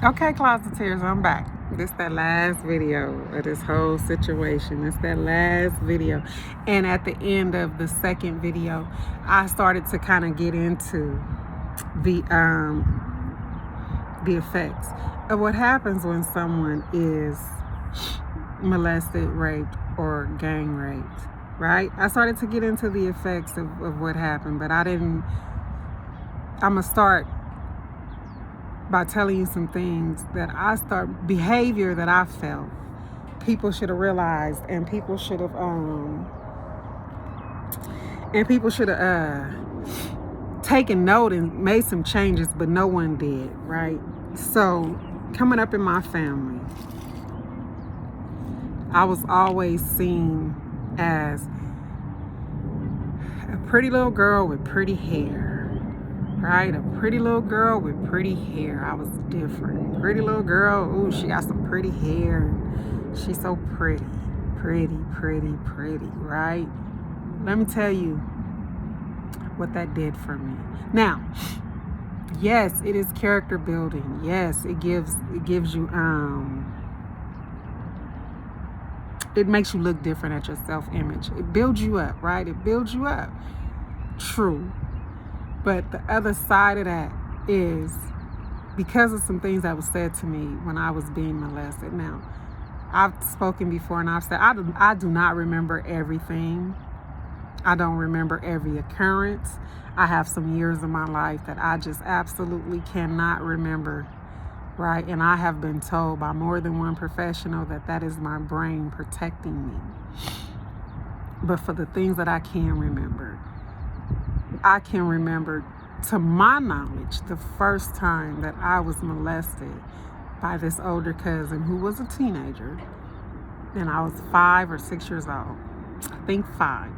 Okay, Closeteers, I'm back. This that last video of this whole situation. It's that last video. And at the end of the second video, I started to kind of get into the effects of what happens when someone is molested, raped, or gang raped, right? I started to get into the effects of what happened, but I'm gonna start by telling you some things that behavior that I felt people should have realized, and people should have taken note and made some changes, but no one did, right? So coming up in my family, I was always seen as a pretty little girl with pretty hair. Right? A pretty little girl with pretty hair. I was different. Pretty little girl, ooh, she got some pretty hair. She's so pretty. Pretty, right? Let me tell you what that did for me. Now, yes, it is character building. Yes, it gives you it makes you look different at your self-image. It builds you up, right? It builds you up. True. But the other side of that is because of some things that was said to me when I was being molested. Now, I've spoken before and I've said I do not remember everything. I don't remember every occurrence. I have some years of my life that I just absolutely cannot remember, right? And I have been told by more than one professional that is my brain protecting me. But for the things that I can remember, I can remember, to my knowledge, the first time that I was molested by this older cousin who was a teenager, and I was 5 or 6 years old. I think 5.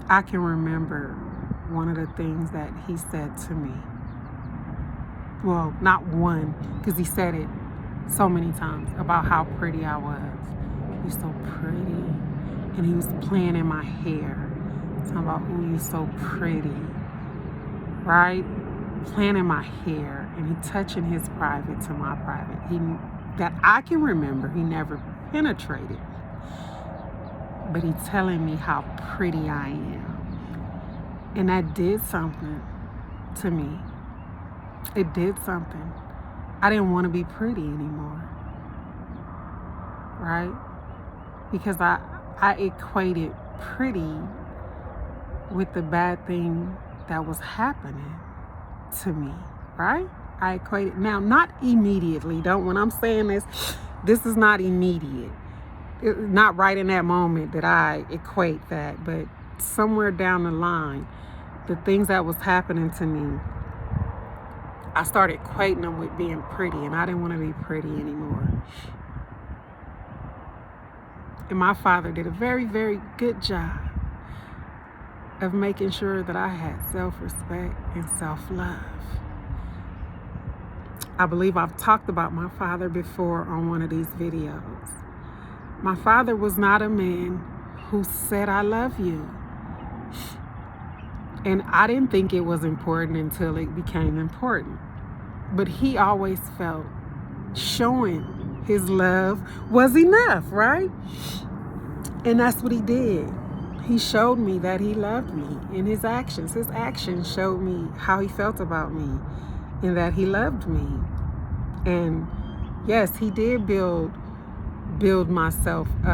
I can remember one of the things that he said to me. Well, not one, because he said it so many times about how pretty I was. You're so pretty. And he was playing in my hair. Talking about, ooh, you so pretty, right? Playing in my hair, and he touching his private to my private. That I can remember, he never penetrated, but he telling me how pretty I am, and that did something to me. It did something. I didn't want to be pretty anymore, right? Because I equated pretty with the bad thing that was happening to me, right? I equated, now not immediately, when I'm saying this is not immediate. It's not right in that moment that I equate that, but somewhere down the line, the things that was happening to me, I started equating them with being pretty, and I didn't want to be pretty anymore. And my father did a very, very good job of making sure that I had self-respect and self-love. I believe I've talked about my father before on one of these videos. My father was not a man who said, I love you. And I didn't think it was important until it became important. But he always felt showing his love was enough, right? And that's what he did. He showed me that he loved me in his actions. His actions showed me how he felt about me and that he loved me. And yes, he did build my self-love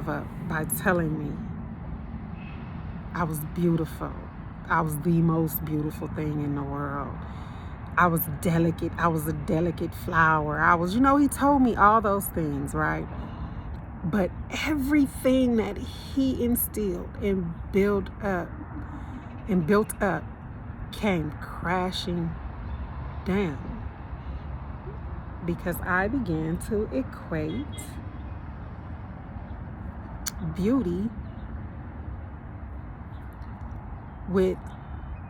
up by telling me I was beautiful. I was the most beautiful thing in the world. I was delicate. I was a delicate flower. he told me all those things, right? But everything that he instilled and built up came crashing down because I began to equate beauty with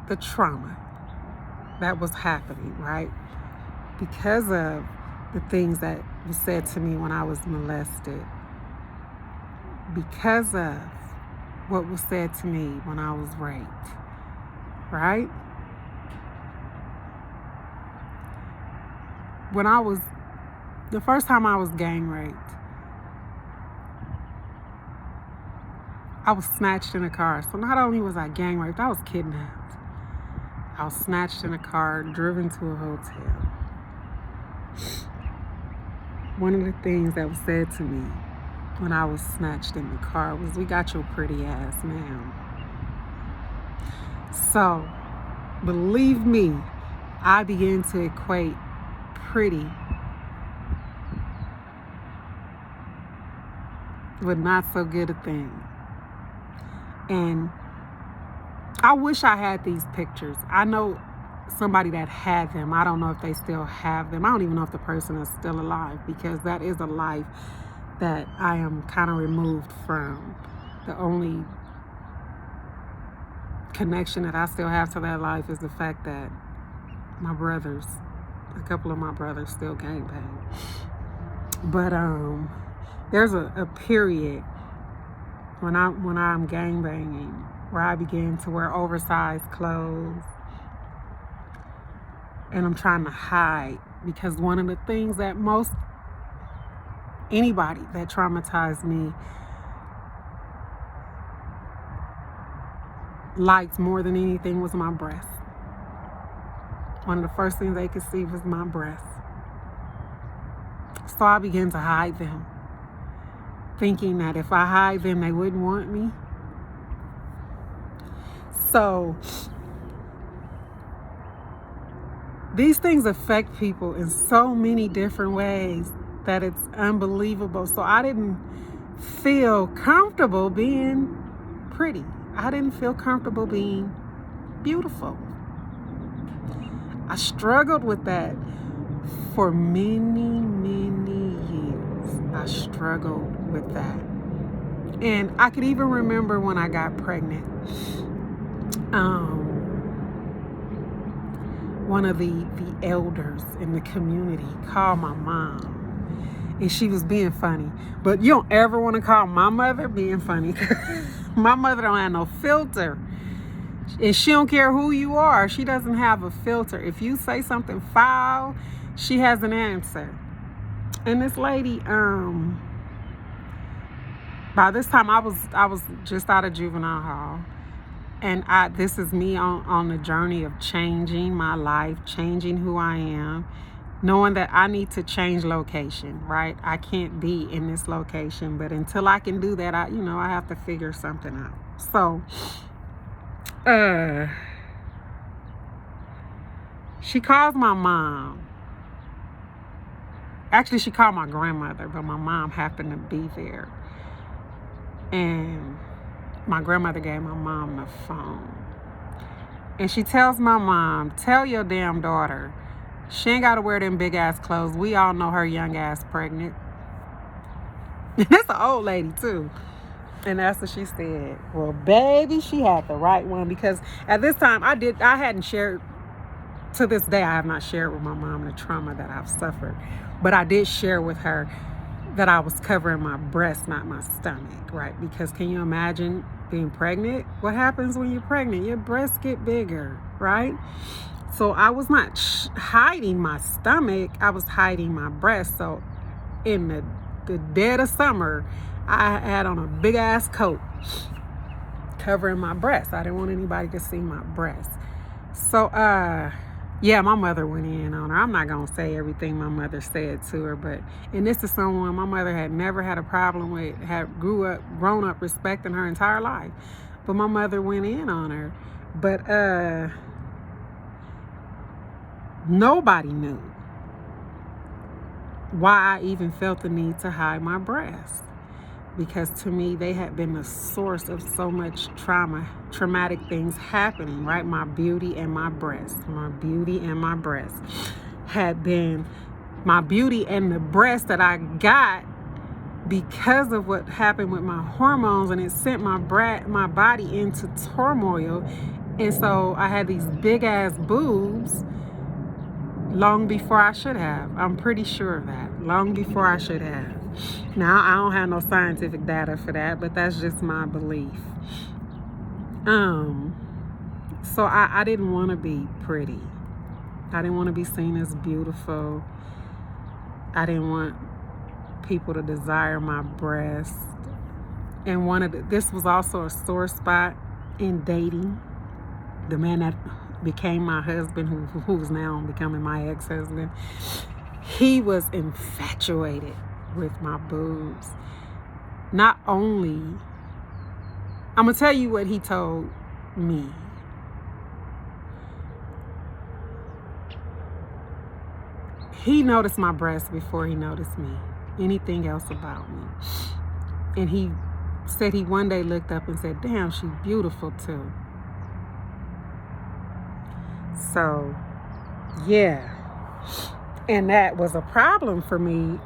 the trauma that was happening, right? Because of the things that were said to me when I was molested, because of what was said to me when I was raped, right? the first time I was gang raped, I was snatched in a car. So not only was I gang raped, I was kidnapped. I was snatched in a car, driven to a hotel. One of the things that was said to me when I was snatched in the car was, "We got your pretty ass, ma'am." So, believe me, I began to equate pretty with not so good a thing. And I wish I had these pictures. I know somebody that had them. I don't know if they still have them. I don't even know if the person is still alive, because that is a life that I am kind of removed from. The only connection that I still have to that life is the fact that a couple of my brothers still gangbang. But there's a period when I'm gangbanging where I begin to wear oversized clothes, and I'm trying to hide, because one of the things that anybody that traumatized me liked more than anything was my breasts. One of the first things they could see was my breasts. So I began to hide them, thinking that if I hide them, they wouldn't want me. So these things affect people in so many different ways that it's unbelievable. So I didn't feel comfortable being pretty. I didn't feel comfortable being beautiful. I struggled with that for many, many years. I struggled with that. And I could even remember when I got pregnant. One of the elders in the community called my mom, and she was being funny. But you don't ever want to call my mother being funny. My mother don't have no filter, and she don't care who you are. She doesn't have a filter. If you say something foul, she has an answer. And this lady, by this time I was just out of juvenile hall. And this is me on the journey of changing my life, changing who I am, knowing that I need to change location, right? I can't be in this location, but until I can do that, I have to figure something out. So, she calls my mom. Actually, she called my grandmother, but my mom happened to be there. And my grandmother gave my mom the phone. And she tells my mom, "Tell your damn daughter, she ain't got to wear them big ass clothes. We all know her young ass pregnant." And that's an old lady too. And that's what she said. Well, baby, she had the right one, because at this time I hadn't shared, to this day I have not shared with my mom the trauma that I've suffered. But I did share with her that I was covering my breast, not my stomach, right? Because can you imagine being pregnant? What happens when you're pregnant? Your breasts get bigger, right? So I was not hiding my stomach, I was hiding my breast. So in the dead of summer, I had on a big ass coat covering my breast. I didn't want anybody to see my breast. So yeah, my mother went in on her. I'm not going to say everything my mother said to her, and this is someone my mother had never had a problem with, had grown up respecting her entire life. But my mother went in on her. But nobody knew why I even felt the need to hide my breasts. Because to me, they had been the source of so much traumatic things happening, right? My beauty and my breasts had been my beauty, and the breasts that I got because of what happened with my hormones, and it sent my body into turmoil. And so I had these big ass boobs long before I should have. I'm pretty sure of that. Long before I should have. Now, I don't have no scientific data for that, but that's just my belief. So I didn't want to be pretty. I didn't want to be seen as beautiful. I didn't want people to desire my breast. And this was also a sore spot in dating. The man that became my husband, who's now becoming my ex-husband, he was infatuated with my boobs. Not only, I'm gonna tell you what he told me. He noticed my breasts before he noticed me, anything else about me. And he said he one day looked up and said, damn, she's beautiful too. So, yeah. And that was a problem for me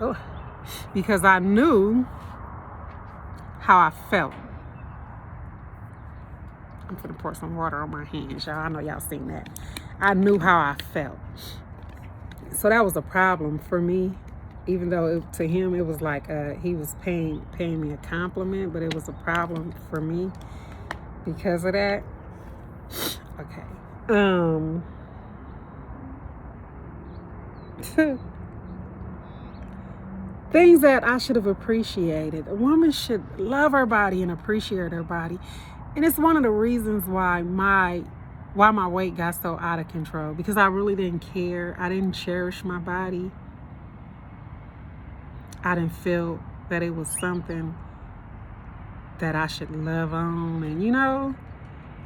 because I knew how I felt. I'm gonna pour some water on my hands, y'all. I know y'all seen that. I knew how I felt. So that was a problem for me, even though to him it was like he was paying me a compliment, but it was a problem for me because of that. Okay. Things that I should have appreciated. A woman should love her body and appreciate her body. And it's one of the reasons why my weight got so out of control, because I really didn't care. I didn't cherish my body. I didn't feel that it was something that I should love on, and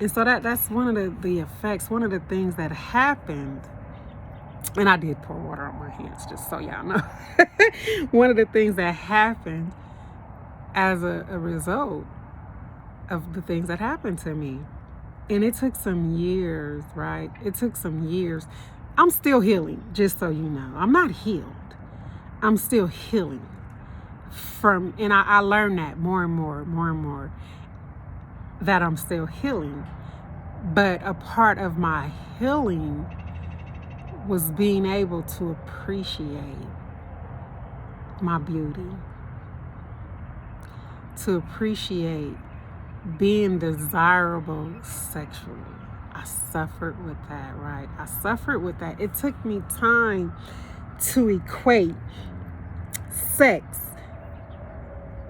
and so that's one of the effects, one of the things that happened. And I did pour water on my hands, just so y'all know. One of the things that happened as a result of the things that happened to me. And it took some years, right? It took some years. I'm still healing, just so you know. I'm not healed. I'm still healing and I learned that more and more, that I'm still healing. But a part of my healing was being able to appreciate my beauty, to appreciate being desirable sexually. I suffered with that, right? I suffered with that. It took me time to equate sex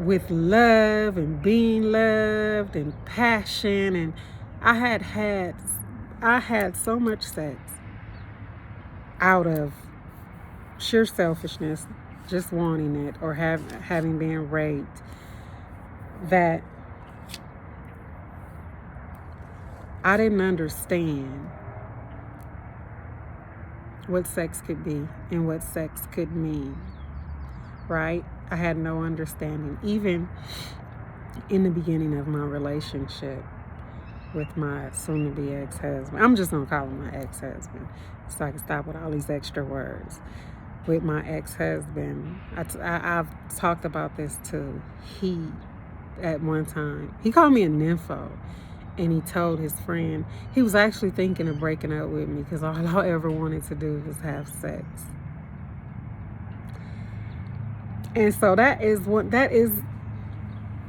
with love and being loved and passion. And I had so much sex out of sheer selfishness, just wanting it, or having been raped, that I didn't understand what sex could be and what sex could mean, right? I had no understanding, even in the beginning of my relationship with my soon-to-be ex-husband. I'm just gonna call him my ex-husband so I can stop with all these extra words. With my ex-husband, I've talked about this too. At one time, he called me a nympho, and he told his friend he was actually thinking of breaking up with me because all I ever wanted to do was have sex. And so that is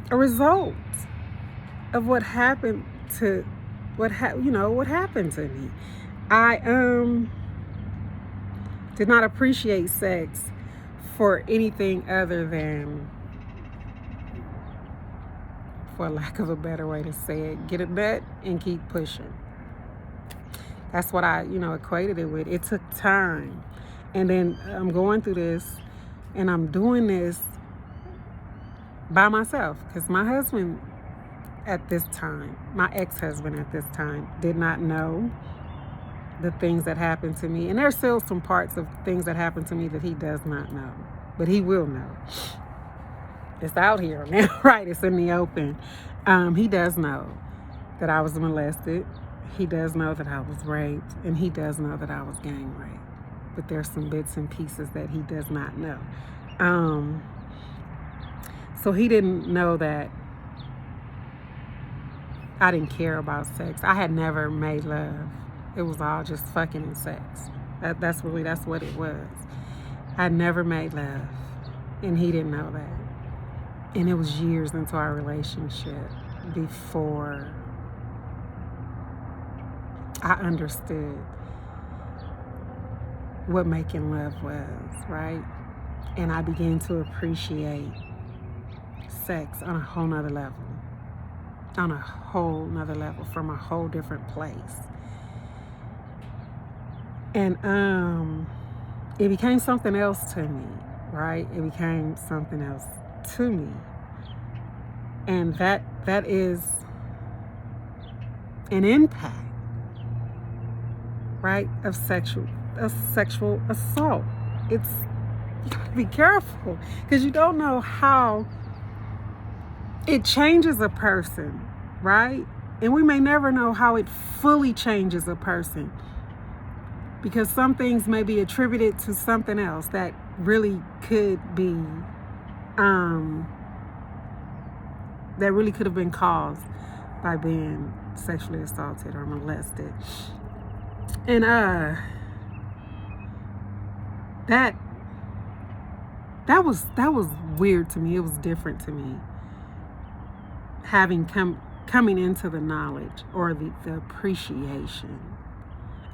a result of what happened to what happened to me. I did not appreciate sex for anything other than, for lack of a better way to say it, get a nut and keep pushing. That's what I equated it with. It took time. And then I'm going through this, and I'm doing this by myself, because my husband at this time, my ex-husband at this time, did not know the things that happened to me. And there's still some parts of things that happened to me that he does not know, but he will know. It's out here now, right? It's in the open. He does know that I was molested. He does know that I was raped, and he does know that I was gang raped. But there's some bits and pieces that he does not know. So he didn't know that I didn't care about sex. I had never made love. It was all just fucking and sex. That's what it was. I never made love, and he didn't know that. And it was years into our relationship before I understood what making love was, right? And I began to appreciate sex on a whole nother level. On a whole nother level, from a whole different place. And it became something else to me, right? It became something else to me. And that is an impact, right, of sexual assault. It's, you gotta be careful, because you don't know how it changes a person, right? And we may never know how it fully changes a person, because some things may be attributed to something else that really could be, that really could have been caused by being sexually assaulted or molested. And that was weird to me. It was different to me, having coming into the knowledge or the appreciation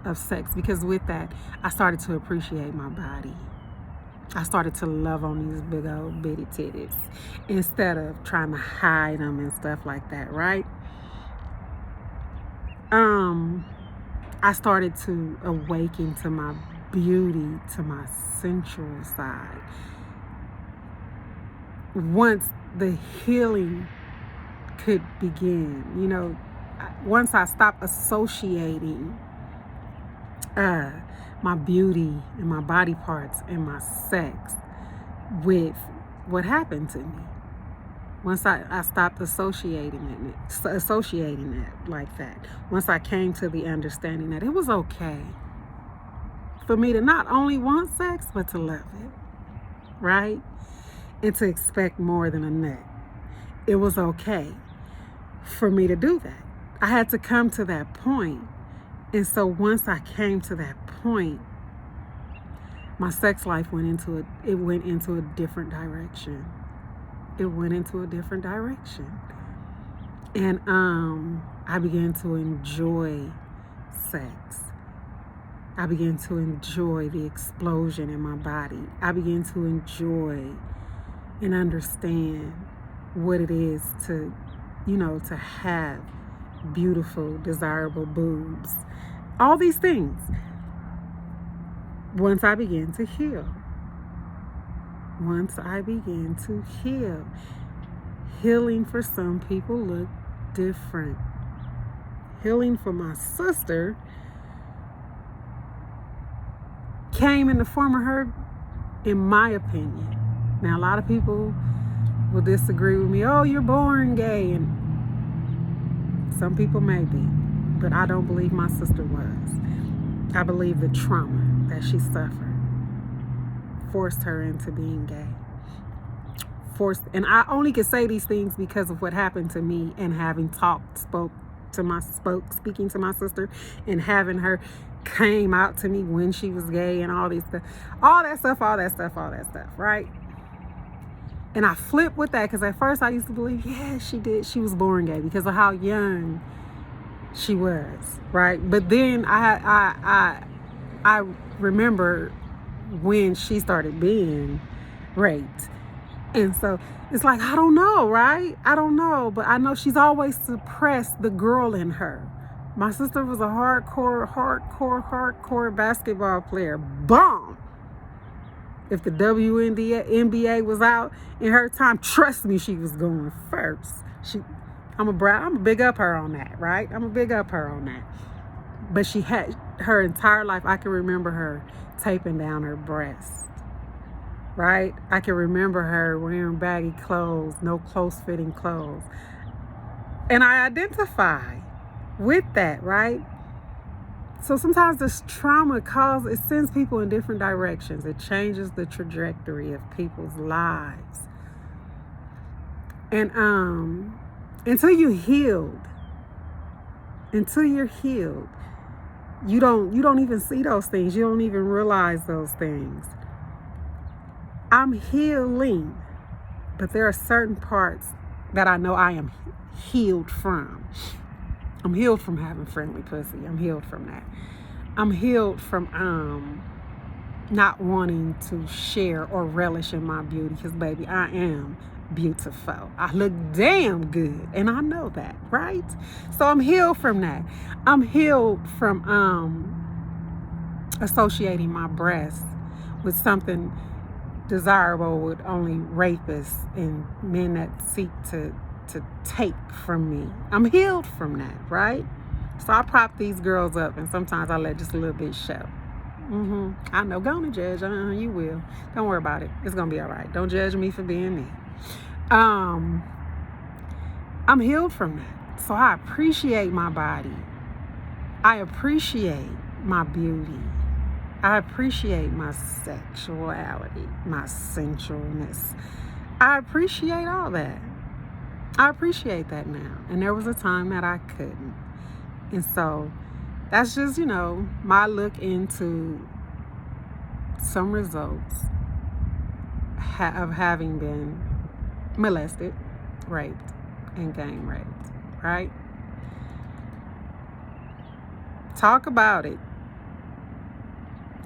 of sex, because with that I started to appreciate my body. I started to love on these big old bitty titties instead of trying to hide them and stuff like that, right? I started to awaken to my beauty, to my sensual side. Once the healing could begin, once I stopped associating my beauty and my body parts and my sex with what happened to me. Once I stopped associating it like that. Once I came to the understanding that it was okay for me to not only want sex, but to love it, right? And to expect more than a nut. It was okay for me to do that. I had to come to that point. And so once I came to that point, my sex life went into a different direction. It went into a different direction. And I began to enjoy sex. I began to enjoy the explosion in my body. I began to enjoy and understand what it is to have beautiful, desirable boobs. All these things. Once I began to heal. Healing for some people look different. Healing for my sister came in the form of her, in my opinion. Now, a lot of people will disagree with me. Oh, you're born gay. And some people may be. But I don't believe my sister was. I believe the trauma that she suffered forced her into being gay. And I only can say these things because of what happened to me, and having speaking to my sister, and having her came out to me when she was gay, and all that stuff, right? And I flipped with that, because at first I used to believe, yeah, she was born gay because of how young she was, right? But then I remember when she started being raped. And so it's like, I don't know, right? I don't know, but I know she's always suppressed the girl in her. My sister was a hardcore basketball player. Bomb. If the WNBA was out in her time, trust me, she was going first. I'm a big up her on that, right? But she had her entire life. I can remember her taping down her breasts, right? I can remember her wearing baggy clothes, no close-fitting clothes. And I identify with that, right? So sometimes this trauma sends people in different directions. It changes the trajectory of people's lives. And until you're healed, you don't even see those things. You don't even realize those things. I'm healing, but there are certain parts that I know I am healed from. I'm healed from having friendly pussy. I'm healed from that. I'm healed from not wanting to share or relish in my beauty, because baby, I am beautiful. I look damn good, and I know that, right? So I'm healed from that. I'm healed from associating my breasts with something desirable with only rapists and men that seek to take from me. I'm healed from that, right? So I prop these girls up, and sometimes I let just a little bit show. I know. Go on and judge. You will. Don't worry about it. It's gonna be all right. Don't judge me for being me. I'm healed from that. So I appreciate my body. I appreciate my beauty. I appreciate my sexuality, my sensualness. I appreciate all that. I appreciate that now. And there was a time that I couldn't. And so that's just, my look into some results of having been molested, raped, and gang raped, right? Talk about it.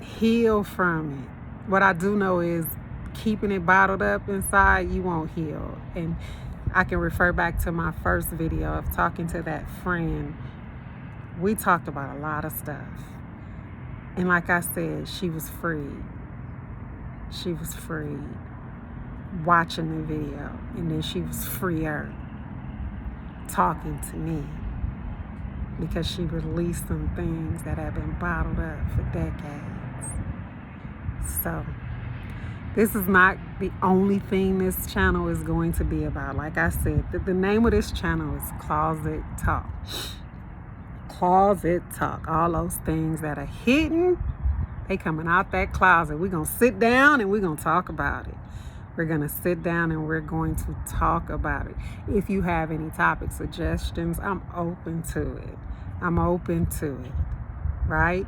Heal from it. What I do know is keeping it bottled up inside, you won't heal. And I can refer back to my first video of talking to that friend. We talked about a lot of stuff. And like I said, she was free. She was free watching the video. And then she was freer talking to me, because she released some things that have been bottled up for decades. So this is not the only thing this channel is going to be about. Like I said, the name of this channel is Closet Talk. Closet Talk. All those things that are hidden, they coming out that closet. We're going to sit down and we're going to talk about it. We're going to sit down and we're going to talk about it. If you have any topic suggestions, I'm open to it. I'm open to it, right?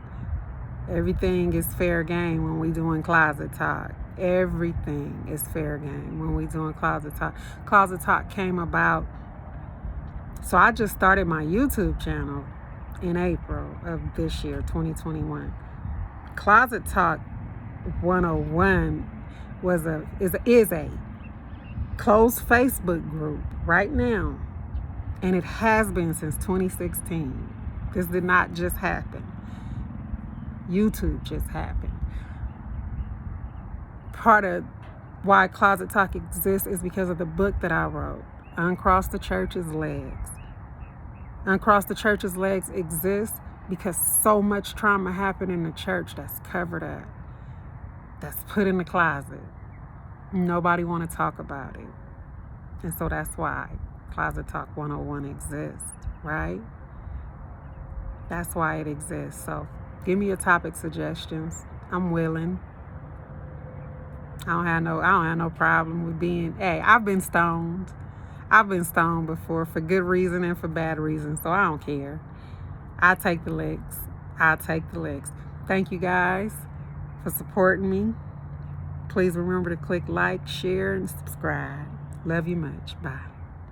Everything is fair game when we doing Closet Talk. Everything is fair game when we doing Closet Talk. Closet Talk came about, so I just started my YouTube channel in April of this year, 2021. Closet Talk 101 is a closed Facebook group right now, and it has been since 2016. This did not just happen. YouTube just happened. Part of why Closet Talk exists is because of the book that I wrote, Uncross the Church's Legs. Uncross the Church's Legs exists because so much trauma happened in the church that's covered up, that's put in the closet. Nobody want to talk about it. And so that's why Closet Talk 101 exists, right? That's why it exists. So give me your topic suggestions. I'm willing. I don't have no problem with being, I've been stoned. I've been stoned before for good reason and for bad reason, so I don't care. I take the licks. Thank you guys for supporting me. Please remember to click like, share, and subscribe. Love you much. Bye.